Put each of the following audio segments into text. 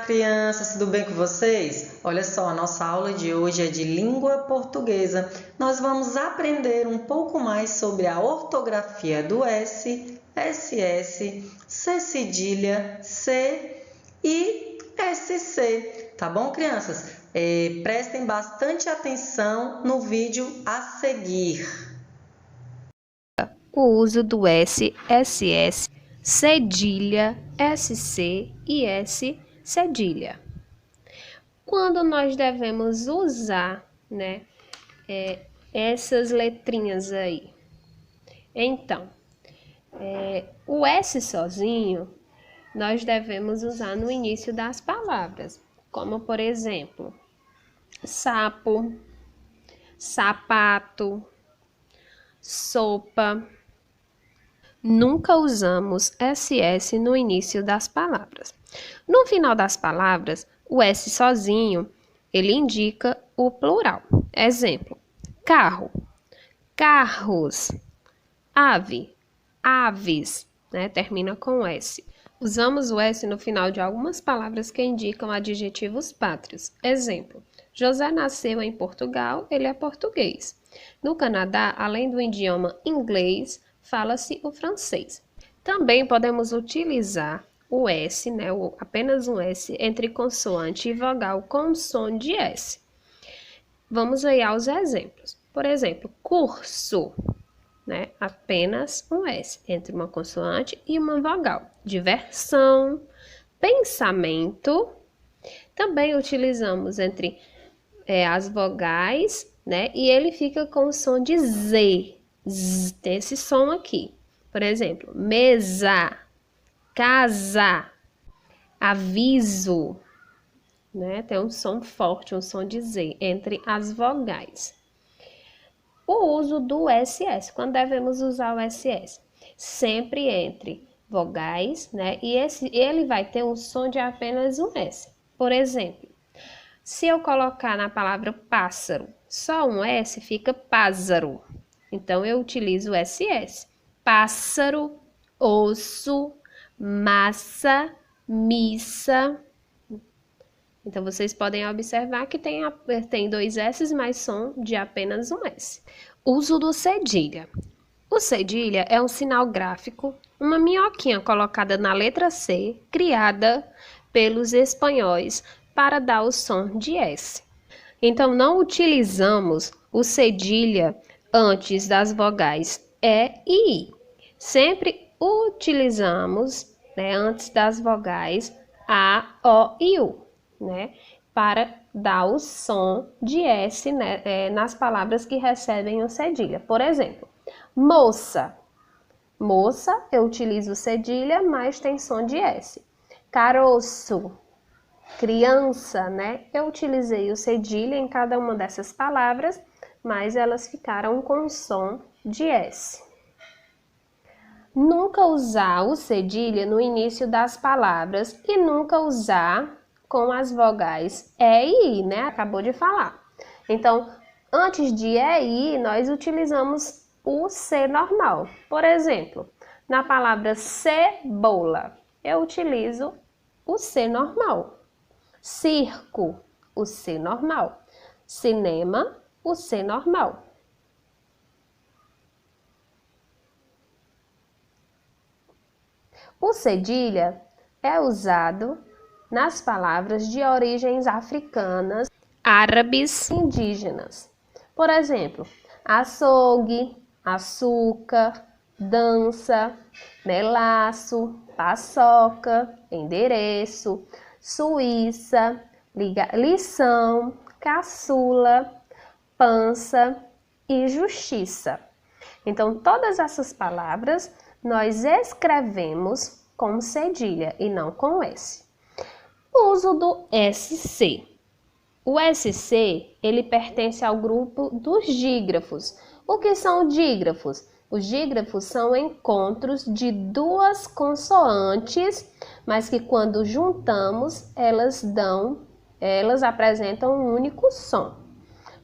Crianças, tudo bem com vocês? Olha só, a nossa aula de hoje é de língua portuguesa. Nós vamos aprender um pouco mais sobre a ortografia do S, SS, C cedilha, C e SC. Tá bom, crianças? Prestem bastante atenção no vídeo a seguir. O uso do S, SS, cedilha, SC e S cedilha. Quando nós devemos usar, essas letrinhas aí? Então, o S sozinho, nós devemos usar no início das palavras, como por exemplo, sapo, sapato, sopa. Nunca usamos SS no início das palavras. No final das palavras, o S sozinho, ele indica o plural. Exemplo, carro, carros, ave, aves, termina com S. Usamos o S no final de algumas palavras que indicam adjetivos pátrios. Exemplo, José nasceu em Portugal, ele é português. No Canadá, além do idioma inglês, fala-se o francês. Também podemos utilizar o S, apenas um S, entre consoante e vogal com som de S. Vamos aí aos exemplos. Por exemplo, curso, apenas um S, entre uma consoante e uma vogal. Diversão, pensamento. Também utilizamos entre as vogais, e ele fica com o som de Z. Tem esse som aqui. Por exemplo, mesa, casa, aviso, tem um som forte, um som de Z entre as vogais. O uso do SS, quando devemos usar o SS? Sempre entre vogais, e ele vai ter um som de apenas um S. Por exemplo, se eu colocar na palavra pássaro só um S, fica pássaro. Então, eu utilizo o SS. Pássaro, osso, massa, missa. Então, vocês podem observar que tem dois S, mas som de apenas um S. Uso do cedilha. O cedilha é um sinal gráfico, uma minhoquinha colocada na letra C, criada pelos espanhóis para dar o som de S. Então, não utilizamos o cedilha antes das vogais E e I. Sempre utilizamos, antes das vogais A, O e U, para dar o som de S, nas palavras que recebem o cedilha. Por exemplo, moça. Moça, eu utilizo cedilha, mas tem som de S. Caroço. Criança, eu utilizei o cedilha em cada uma dessas palavras, mas elas ficaram com som de S. Nunca usar o cedilha no início das palavras e nunca usar com as vogais E e I, Acabou de falar. Então, antes de E e I, nós utilizamos o C normal. Por exemplo, na palavra cebola, eu utilizo o C normal. Circo, o C normal. Cinema, o C normal. O cedilha é usado nas palavras de origens africanas, árabes e indígenas. Por exemplo, açougue, açúcar, dança, melaço, paçoca, endereço, Suíça, lição, caçula, pança e justiça. Então, todas essas palavras nós escrevemos com cedilha e não com S. O uso do SC. O SC, ele pertence ao grupo dos dígrafos. O que são dígrafos? Os dígrafos são encontros de duas consoantes, mas que quando juntamos, elas apresentam um único som.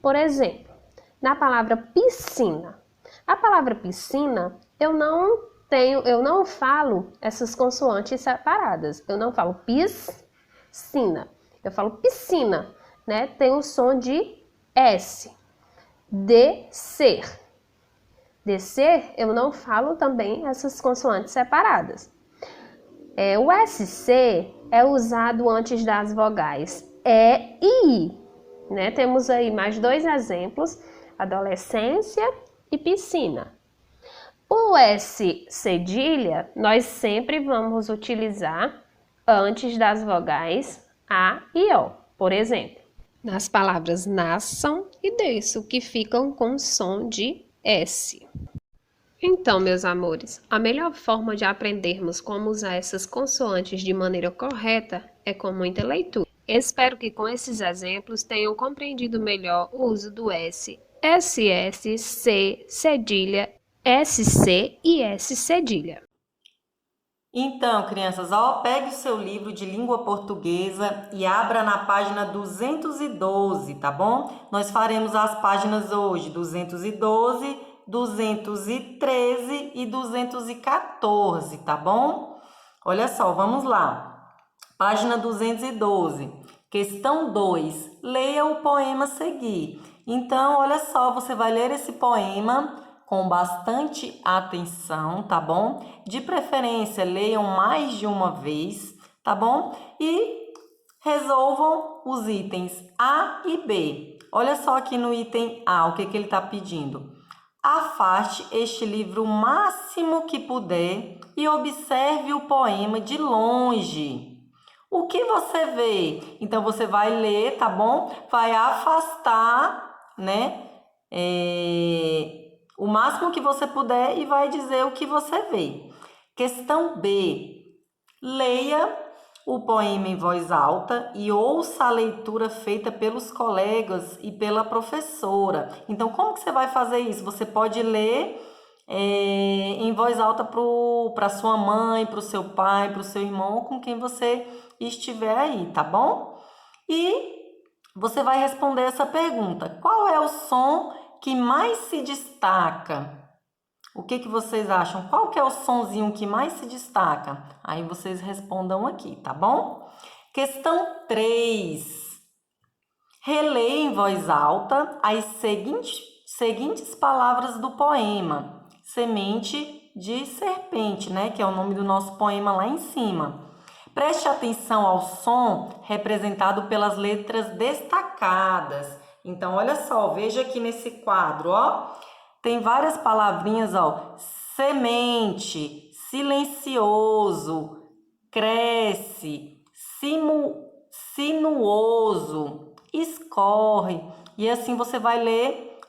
Por exemplo, na palavra piscina. A palavra piscina, eu não falo essas consoantes separadas. Eu não falo sina. Eu falo piscina, né? Tem o som de S. Descer. Descer, eu não falo também essas consoantes separadas. O SC é usado antes das vogais E e I, né? Temos aí mais 2 exemplos, adolescência e piscina. O S cedilha, nós sempre vamos utilizar antes das vogais A e O, por exemplo, nas palavras nasçam e desçam, que ficam com som de S. Então, meus amores, a melhor forma de aprendermos como usar essas consoantes de maneira correta é com muita leitura. Espero que com esses exemplos tenham compreendido melhor o uso do S, SS, C, cedilha, SC e S cedilha. Então, crianças, pegue o seu livro de língua portuguesa e abra na página 212, tá bom? Nós faremos as páginas hoje 212, 213 e 214, tá bom? Olha só, vamos lá. Página 212. Questão 2. Leia o poema a seguir. Então, olha só, você vai ler esse poema com bastante atenção, tá bom? De preferência, leiam mais de uma vez, tá bom? E resolvam os itens A e B. Olha só aqui no item A, o que ele está pedindo. Afaste este livro o máximo que puder e observe o poema de longe. O que você vê? Então, você vai ler, tá bom? Vai afastar, né? O máximo que você puder e vai dizer o que você vê. Questão B. Leia o poema em voz alta e ouça a leitura feita pelos colegas e pela professora. Então, como que você vai fazer isso? Você pode ler em voz alta para sua mãe, para o seu pai, para o seu irmão, com quem você estiver aí, tá bom? E você vai responder essa pergunta. Qual é o som que mais se destaca? O que vocês acham? Qual que é o sonzinho que mais se destaca? Aí vocês respondam aqui, tá bom? Questão 3. Releia em voz alta as seguintes palavras do poema. Semente de serpente, né? Que é o nome do nosso poema lá em cima. Preste atenção ao som representado pelas letras destacadas. Então, olha só, veja aqui nesse quadro, ó. Tem várias palavrinhas, ó. Semente, silencioso, cresce, sinuoso, escorre. E assim você vai ler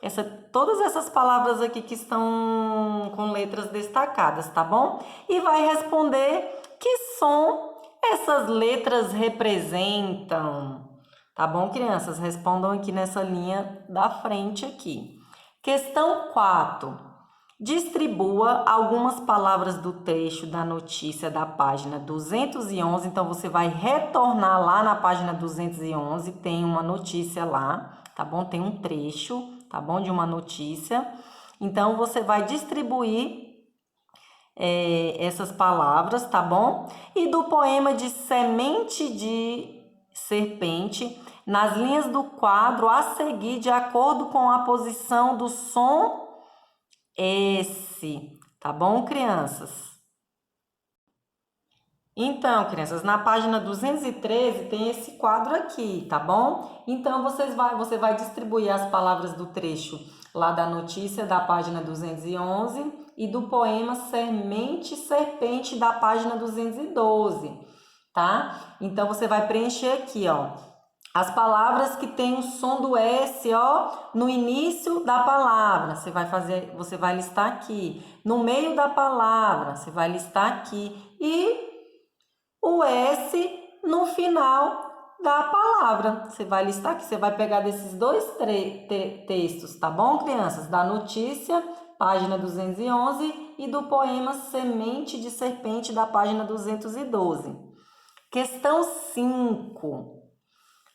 todas essas palavras aqui que estão com letras destacadas, tá bom? E vai responder que som essas letras representam. Tá bom, crianças? Respondam aqui nessa linha da frente aqui. Questão 4. Distribua algumas palavras do trecho da notícia da página 211. Então, você vai retornar lá na página 211, tem uma notícia lá, tá bom? Tem um trecho, tá bom? De uma notícia. Então, você vai distribuir essas palavras, tá bom? E do poema de Semente de Serpente, nas linhas do quadro a seguir, de acordo com a posição do som S, tá bom, crianças? Então, crianças, na página 213 tem esse quadro aqui, tá bom? Então, você vai distribuir as palavras do trecho lá da notícia da página 211 e do poema Semente Serpente da página 212, tá? Então, você vai preencher aqui, ó. As palavras que têm o som do S, ó, no início da palavra, você vai listar aqui. No meio da palavra, você vai listar aqui. E o S no final da palavra. Você vai listar aqui, você vai pegar desses dois textos, tá bom, crianças? Da notícia, página 211, e do poema Semente de Serpente, da página 212. Questão 5.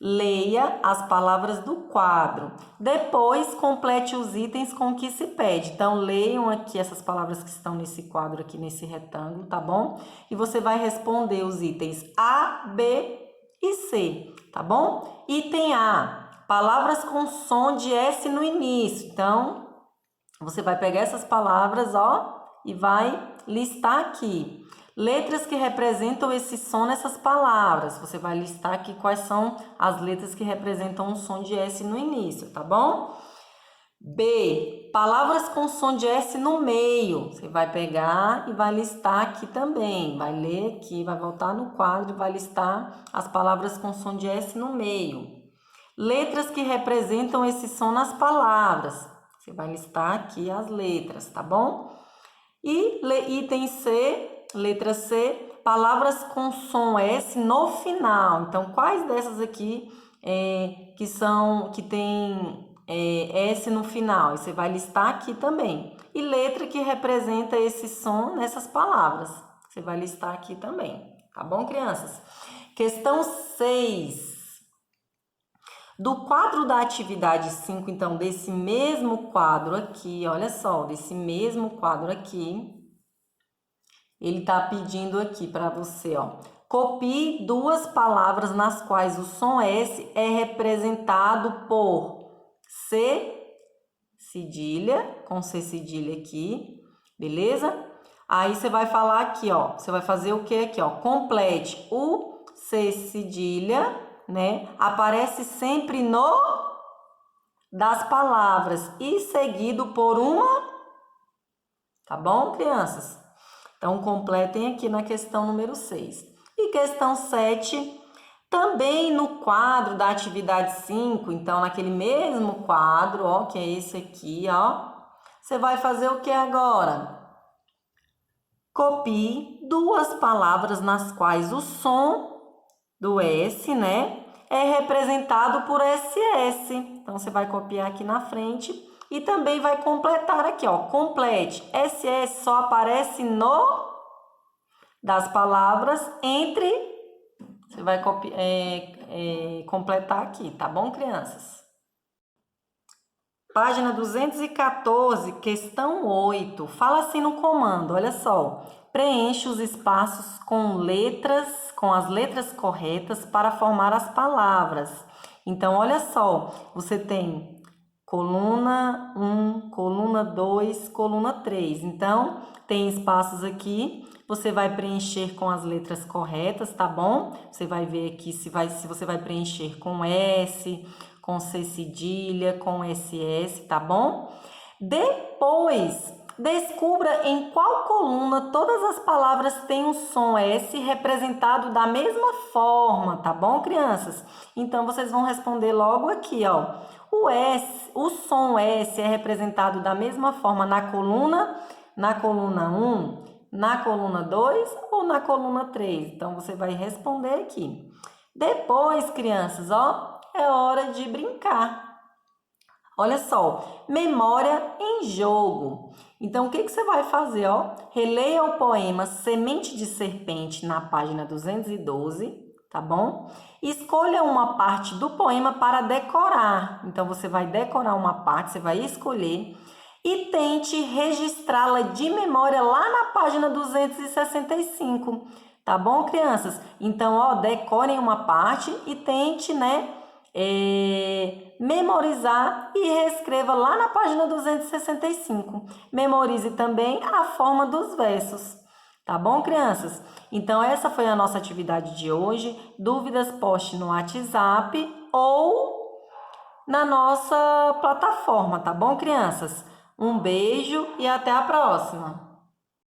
Leia as palavras do quadro. Depois, complete os itens com que se pede. Então, leiam aqui essas palavras que estão nesse quadro aqui, nesse retângulo, tá bom? E você vai responder os itens A, B e C, tá bom? Item A, palavras com som de S no início. Então, você vai pegar essas palavras, ó, e vai listar aqui. Letras que representam esse som nessas palavras. Você vai listar aqui quais são as letras que representam um som de S no início, tá bom? B, palavras com som de S no meio. Você vai pegar e vai listar aqui também. Vai ler aqui, vai voltar no quadro e vai listar as palavras com som de S no meio. Letras que representam esse som nas palavras. Você vai listar aqui as letras, tá bom? E item C, letra C, palavras com som S no final. Então, quais dessas aqui que tem S no final? Você vai listar aqui também. E letra que representa esse som nessas palavras. Você vai listar aqui também. Tá bom, crianças? Questão 6. Do quadro da atividade 5, então, desse mesmo quadro aqui, olha só, desse mesmo quadro aqui, ele está pedindo aqui para você, ó, copie duas palavras nas quais o som S é representado por C cedilha, com C cedilha aqui, beleza? Aí você vai falar aqui, ó, você vai fazer o que aqui, ó, complete o C cedilha, né? Aparece sempre no das palavras e seguido por uma, tá bom, crianças? Então, completem aqui na questão número 6. E questão 7, também no quadro da atividade 5, então, naquele mesmo quadro, ó, que é esse aqui, ó, você vai fazer o que agora? Copie duas palavras nas quais o som do S, né, é representado por SS. Então, você vai copiar aqui na frente e também vai completar aqui, ó, complete. SS só aparece no das palavras entre, você vai completar aqui, tá bom, crianças? Página 214, questão 8. Fala assim no comando, olha só. Preencha os espaços com as letras corretas para formar as palavras. Então, olha só, você tem coluna 1, coluna 2, coluna 3. Então, tem espaços aqui, você vai preencher com as letras corretas, tá bom? Você vai ver aqui se você vai preencher com S, com C cedilha, com SS, tá bom? Depois, descubra em qual coluna todas as palavras têm um som S representado da mesma forma, tá bom, crianças? Então, vocês vão responder logo aqui, ó. O som S é representado da mesma forma na coluna 1, na coluna 2 ou na coluna 3? Então, você vai responder aqui. Depois, crianças, ó, é hora de brincar. Olha só, memória em jogo. Então, o que você vai fazer, ó? Releia o poema Semente de Serpente na página 212, tá bom? Escolha uma parte do poema para decorar. Então, você vai decorar uma parte, você vai escolher e tente registrá-la de memória lá na página 265, tá bom, crianças? Então, ó, decorem uma parte e tente, né, memorizar e reescreva lá na página 265. Memorize também a forma dos versos. Tá bom, crianças? Então, essa foi a nossa atividade de hoje. Dúvidas, poste no WhatsApp ou na nossa plataforma, tá bom, crianças? Um beijo e até a próxima!